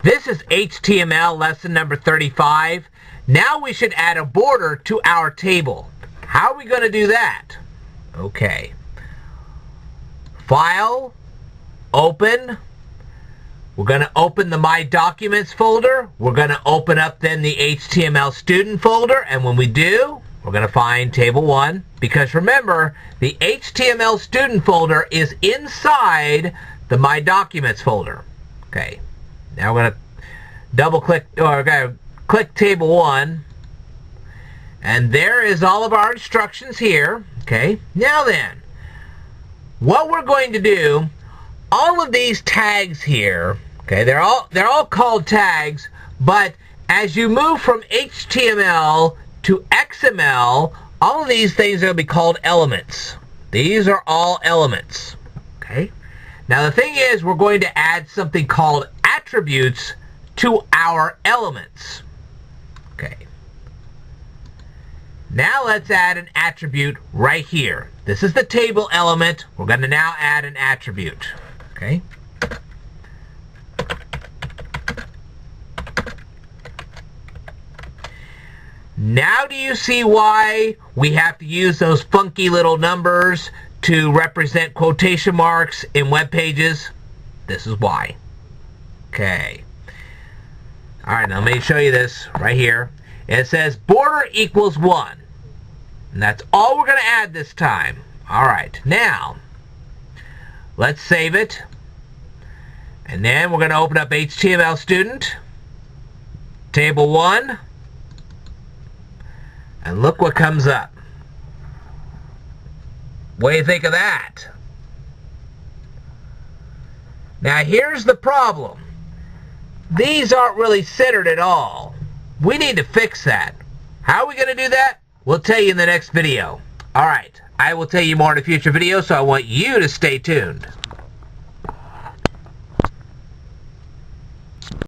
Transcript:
This is HTML lesson number 35. Now we should add a border to our table. How are we going to do that? Okay. File, Open. We're going to open the My Documents folder. We're going to open up then the HTML student folder, and when we do, we're going to find table 1, because remember, the HTML student folder is inside the My Documents folder. Okay. Now we're going to double click, or click table 1, and there is all of our instructions here. Okay. Now then, what we're going to do, all of these tags here, okay, they're all called tags, but as you move from HTML to XML, all of these things are going to be called elements. These are all elements. Okay. Now the thing is, we're going to add something called attributes to our elements. Okay. Now let's add an attribute right here. This is the table element. We're going to now add an attribute. Okay. Now do you see why we have to use those funky little numbers to represent quotation marks in web pages? This is why. Okay. Alright, now let me show you this right here. It says border equals 1. And that's all we're going to add this time. Alright, now let's save it. And then we're going to open up HTML student, table 1, and look what comes up. What do you think of that? Now here's the problem. These aren't really centered at all. We need to fix that. How are we going to do that? We'll tell you in the next video. Alright, I will tell you more in a future video, so I want you to stay tuned.